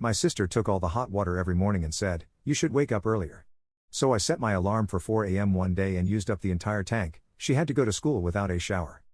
My sister took all the hot water every morning and said, "You should wake up earlier." So I set my alarm for 4 a.m. one day and used up the entire tank. She had to go to school without a shower.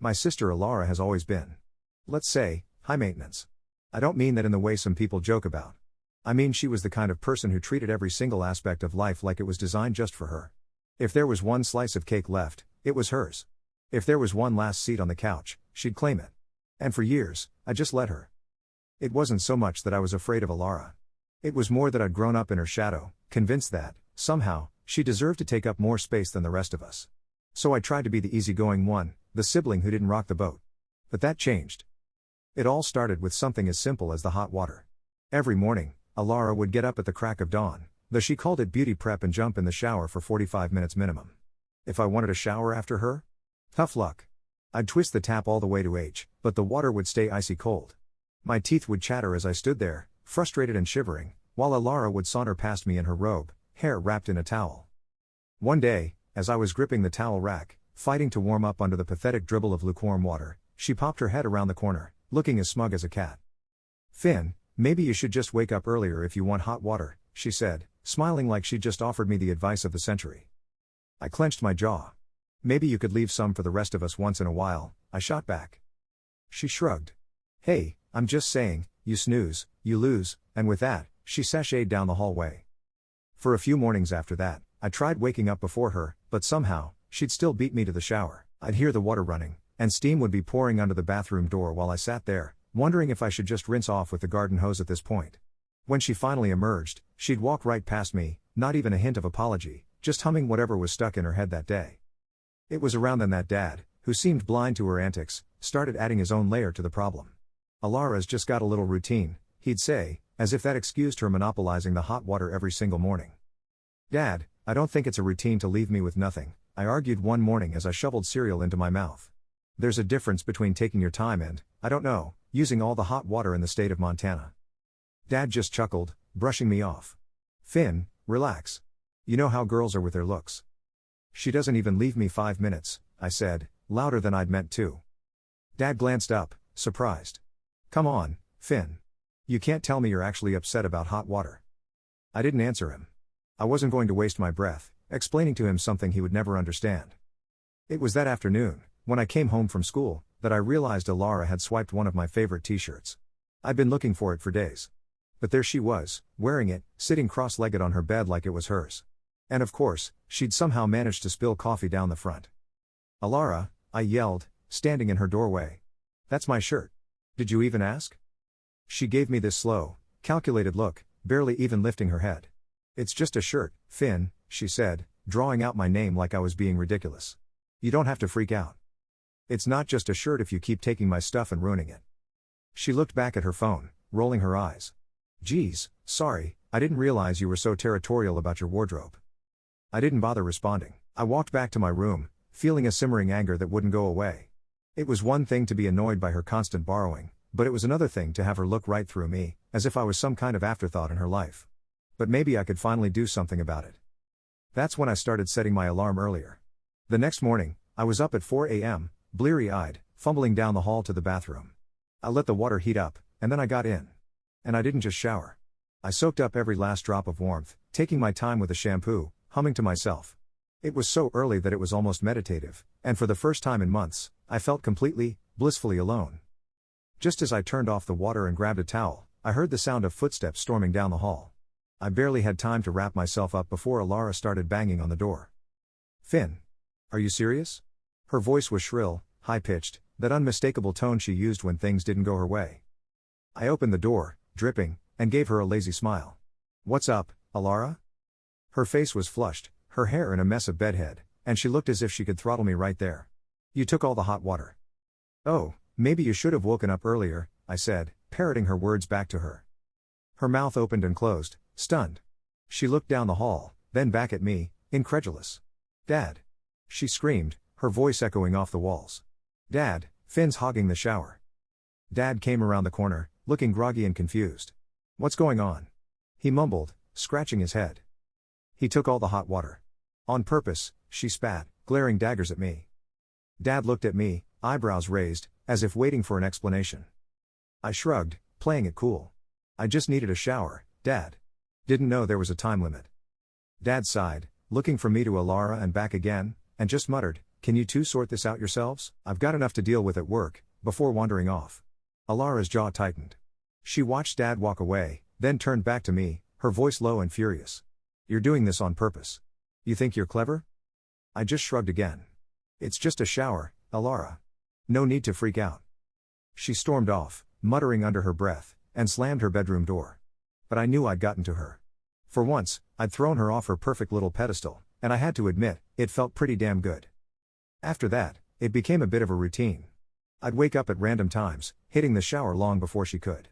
My sister Alara has always been, let's say, high maintenance. I don't mean that in the way some people joke about. I mean she was the kind of person who treated every single aspect of life like it was designed just for her. If there was one slice of cake left, it was hers. If there was one last seat on the couch, she'd claim it. And for years, I just let her. It wasn't so much that I was afraid of Alara. It was more that I'd grown up in her shadow, convinced that, somehow, she deserved to take up more space than the rest of us. So I tried to be the easygoing one, the sibling who didn't rock the boat. But that changed. It all started with something as simple as the hot water. Every morning, Alara would get up at the crack of dawn, though she called it beauty prep, and jump in the shower for 45 minutes minimum. If I wanted a shower after her? Tough luck. I'd twist the tap all the way to H, but the water would stay icy cold. My teeth would chatter as I stood there, frustrated and shivering, while Alara would saunter past me in her robe, hair wrapped in a towel. One day, as I was gripping the towel rack, fighting to warm up under the pathetic dribble of lukewarm water, she popped her head around the corner, looking as smug as a cat. "Finn, maybe you should just wake up earlier if you want hot water," she said, smiling like she'd just offered me the advice of the century. I clenched my jaw. "Maybe you could leave some for the rest of us once in a while," I shot back. She shrugged. "Hey, I'm just saying, you snooze, you lose," and with that, she sashayed down the hallway. For a few mornings after that, I tried waking up before her, but somehow, she'd still beat me to the shower. I'd hear the water running, and steam would be pouring under the bathroom door while I sat there, wondering if I should just rinse off with the garden hose at this point. When she finally emerged, she'd walk right past me, not even a hint of apology, just humming whatever was stuck in her head that day. It was around then that Dad, who seemed blind to her antics, started adding his own layer to the problem. "Alara's just got a little routine," he'd say, as if that excused her monopolizing the hot water every single morning. "Dad, I don't think it's a routine to leave me with nothing," I argued one morning as I shoveled cereal into my mouth. "There's a difference between taking your time and, I don't know, using all the hot water in the state of Montana." Dad just chuckled, brushing me off. "Finn, relax. You know how girls are with their looks." "She doesn't even leave me 5 minutes," I said, louder than I'd meant to. Dad glanced up, surprised. "Come on, Finn. You can't tell me you're actually upset about hot water." I didn't answer him. I wasn't going to waste my breath, explaining to him something he would never understand. It was that afternoon, when I came home from school, that I realized Alara had swiped one of my favorite t-shirts. I'd been looking for it for days. But there she was, wearing it, sitting cross-legged on her bed like it was hers. And of course, she'd somehow managed to spill coffee down the front. "Alara," I yelled, standing in her doorway. "That's my shirt. Did you even ask?" She gave me this slow, calculated look, barely even lifting her head. "It's just a shirt, Finn," she said, drawing out my name like I was being ridiculous. "You don't have to freak out. It's not just a shirt if you keep taking my stuff and ruining it." She looked back at her phone, rolling her eyes. "Geez, sorry, I didn't realize you were so territorial about your wardrobe." I didn't bother responding. I walked back to my room, feeling a simmering anger that wouldn't go away. It was one thing to be annoyed by her constant borrowing, but it was another thing to have her look right through me, as if I was some kind of afterthought in her life. But maybe I could finally do something about it. That's when I started setting my alarm earlier. The next morning, I was up at 4 a.m., bleary-eyed, fumbling down the hall to the bathroom. I let the water heat up, and then I got in. And I didn't just shower. I soaked up every last drop of warmth, taking my time with the shampoo, humming to myself. It was so early that it was almost meditative, and for the first time in months, I felt completely, blissfully alone. Just as I turned off the water and grabbed a towel, I heard the sound of footsteps storming down the hall. I barely had time to wrap myself up before Alara started banging on the door. "Finn. Are you serious?" Her voice was shrill, high-pitched, that unmistakable tone she used when things didn't go her way. I opened the door, dripping, and gave her a lazy smile. "What's up, Alara?" Her face was flushed, her hair in a mess of bedhead, and she looked as if she could throttle me right there. "You took all the hot water." "Oh, maybe you should have woken up earlier," I said, parroting her words back to her. Her mouth opened and closed, stunned. She looked down the hall, then back at me, incredulous. "Dad!" she screamed, her voice echoing off the walls. "Dad, Finn's hogging the shower." Dad came around the corner, looking groggy and confused. "What's going on?" he mumbled, scratching his head. "He took all the hot water. On purpose," she spat, glaring daggers at me. Dad looked at me, eyebrows raised, as if waiting for an explanation. I shrugged, playing it cool. I just needed a shower, Dad. Didn't know there was a time limit. Dad sighed, looking from me to Alara and back again, and just muttered, "Can you two sort this out yourselves? I've got enough to deal with at work," before wandering off. Alara's jaw tightened. She watched Dad walk away, then turned back to me, her voice low and furious. "You're doing this on purpose. You think you're clever?" I just shrugged again. "It's just a shower, Alara. No need to freak out." She stormed off, muttering under her breath, and slammed her bedroom door. But I knew I'd gotten to her. For once, I'd thrown her off her perfect little pedestal, and I had to admit, it felt pretty damn good. After that, it became a bit of a routine. I'd wake up at random times, hitting the shower long before she could.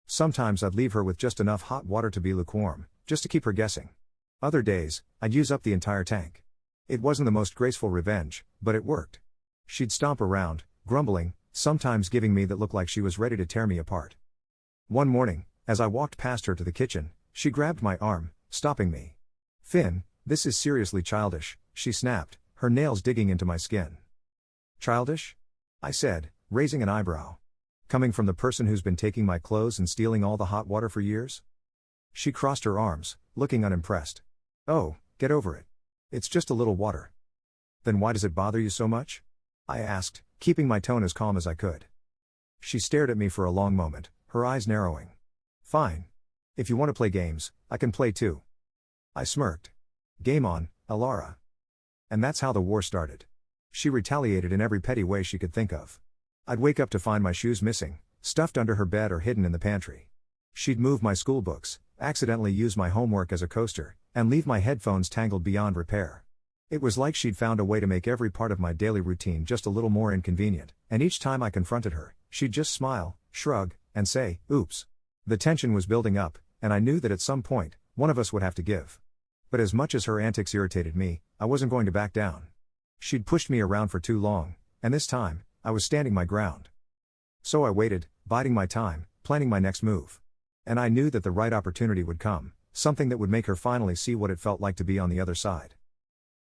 Sometimes I'd leave her with just enough hot water to be lukewarm, just to keep her guessing. Other days, I'd use up the entire tank. It wasn't the most graceful revenge, but it worked. She'd stomp around, grumbling, sometimes giving me that look like she was ready to tear me apart. One morning, as I walked past her to the kitchen, she grabbed my arm, stopping me. "Finn, this is seriously childish," she snapped, her nails digging into my skin. "Childish?" I said, raising an eyebrow. "Coming from the person who's been taking my clothes and stealing all the hot water for years?" She crossed her arms, looking unimpressed. "Oh, get over it. It's just a little water." "Then why does it bother you so much?" I asked, keeping my tone as calm as I could. She stared at me for a long moment, her eyes narrowing. "Fine. If you want to play games, I can play too." I smirked. "Game on, Alara." And that's how the war started. She retaliated in every petty way she could think of. I'd wake up to find my shoes missing, stuffed under her bed or hidden in the pantry. She'd move my school books, accidentally use my homework as a coaster, and leave my headphones tangled beyond repair. It was like she'd found a way to make every part of my daily routine just a little more inconvenient, and each time I confronted her, she'd just smile, shrug, and say, "Oops." The tension was building up, and I knew that at some point, one of us would have to give. But as much as her antics irritated me, I wasn't going to back down. She'd pushed me around for too long, and this time, I was standing my ground. So I waited, biding my time, planning my next move. And I knew that the right opportunity would come, something that would make her finally see what it felt like to be on the other side.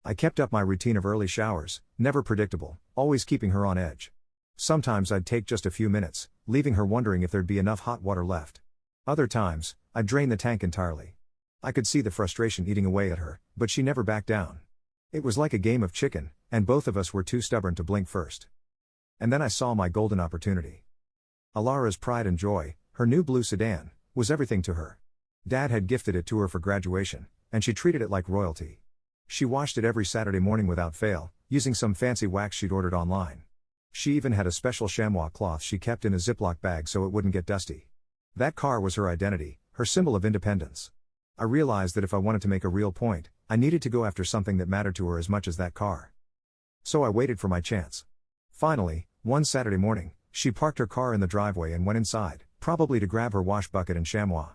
I kept up my routine of early showers, never predictable, always keeping her on edge. Sometimes I'd take just a few minutes, leaving her wondering if there'd be enough hot water left. Other times, I'd drain the tank entirely. I could see the frustration eating away at her, but she never backed down. It was like a game of chicken, and both of us were too stubborn to blink first. And then I saw my golden opportunity. Alara's pride and joy, her new blue sedan, was everything to her. Dad had gifted it to her for graduation, and she treated it like royalty. She washed it every Saturday morning without fail, using some fancy wax she'd ordered online. She even had a special chamois cloth she kept in a Ziploc bag so it wouldn't get dusty. That car was her identity, her symbol of independence. I realized that if I wanted to make a real point, I needed to go after something that mattered to her as much as that car. So I waited for my chance. Finally, one Saturday morning, she parked her car in the driveway and went inside, probably to grab her wash bucket and chamois.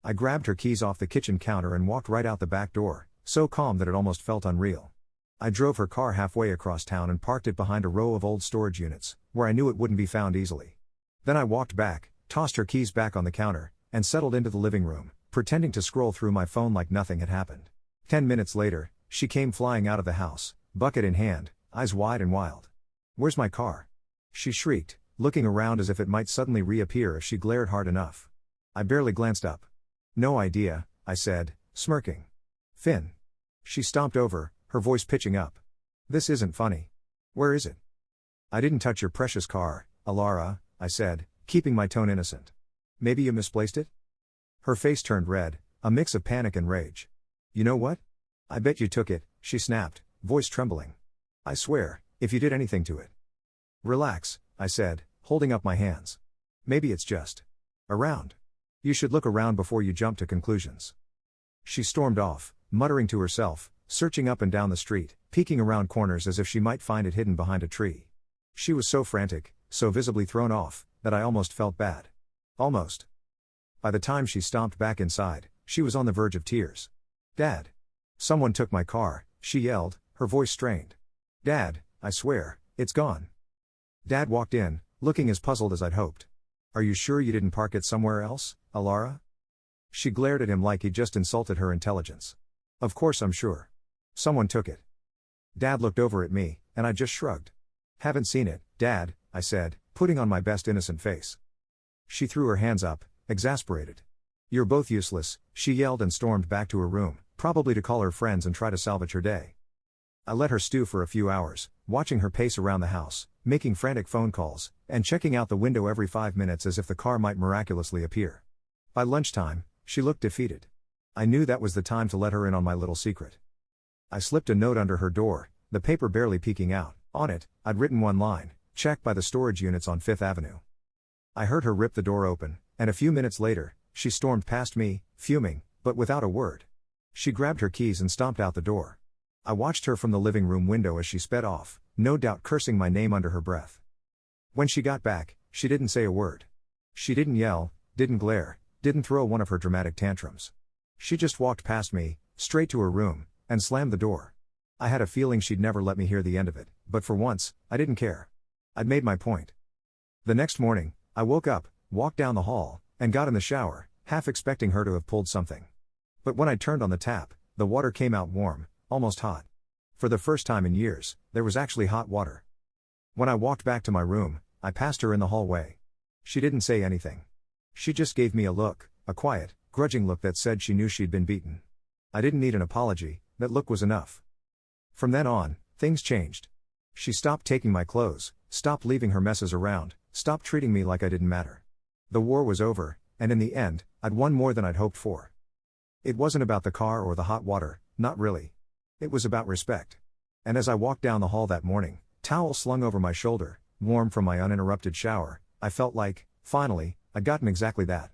I grabbed her keys off the kitchen counter and walked right out the back door, so calm that it almost felt unreal. I drove her car halfway across town and parked it behind a row of old storage units, where I knew it wouldn't be found easily. Then I walked back, tossed her keys back on the counter, and settled into the living room, pretending to scroll through my phone like nothing had happened. 10 minutes later, she came flying out of the house, bucket in hand, eyes wide and wild. "Where's my car?" she shrieked, looking around as if it might suddenly reappear if she glared hard enough. I barely glanced up. "No idea," I said, smirking. "Finn." She stomped over, her voice pitching up. "This isn't funny. Where is it?" "I didn't touch your precious car, Alara," I said, keeping my tone innocent. "Maybe you misplaced it?" Her face turned red, a mix of panic and rage. "You know what? I bet you took it," she snapped, voice trembling. "I swear, if you did anything to it." "Relax," I said, holding up my hands. "Maybe it's just around. You should look around before you jump to conclusions." She stormed off, muttering to herself, searching up and down the street, peeking around corners as if she might find it hidden behind a tree. She was so frantic, so visibly thrown off, that I almost felt bad. Almost. By the time she stomped back inside, she was on the verge of tears. "Dad! Someone took my car," she yelled, her voice strained. "Dad, I swear, it's gone." Dad walked in, looking as puzzled as I'd hoped. "Are you sure you didn't park it somewhere else, Alara?" She glared at him like he'd just insulted her intelligence. "Of course I'm sure. Someone took it." Dad looked over at me, and I just shrugged. "Haven't seen it, Dad," I said, putting on my best innocent face. She threw her hands up, exasperated. "You're both useless," she yelled and stormed back to her room, probably to call her friends and try to salvage her day. I let her stew for a few hours, watching her pace around the house, making frantic phone calls, and checking out the window every 5 minutes as if the car might miraculously appear. By lunchtime, she looked defeated. I knew that was the time to let her in on my little secret. I slipped a note under her door, the paper barely peeking out. On it, I'd written one line, "Check by the storage units on 5th Avenue. I heard her rip the door open, and a few minutes later, she stormed past me, fuming, but without a word. She grabbed her keys and stomped out the door. I watched her from the living room window as she sped off, no doubt cursing my name under her breath. When she got back, she didn't say a word. She didn't yell, didn't glare, didn't throw one of her dramatic tantrums. She just walked past me, straight to her room, and slammed the door. I had a feeling she'd never let me hear the end of it, but for once, I didn't care. I'd made my point. The next morning, I woke up, walked down the hall, and got in the shower, half expecting her to have pulled something. But when I turned on the tap, the water came out warm, almost hot. For the first time in years, there was actually hot water. When I walked back to my room, I passed her in the hallway. She didn't say anything. She just gave me a look, a quiet, grudging look that said she knew she'd been beaten. I didn't need an apology, that look was enough. From then on, things changed. She stopped taking my clothes, stopped leaving her messes around, stopped treating me like I didn't matter. The war was over, and in the end, I'd won more than I'd hoped for. It wasn't about the car or the hot water, not really. It was about respect. And as I walked down the hall that morning, towel slung over my shoulder, warm from my uninterrupted shower, I felt like, finally, I'd gotten exactly that.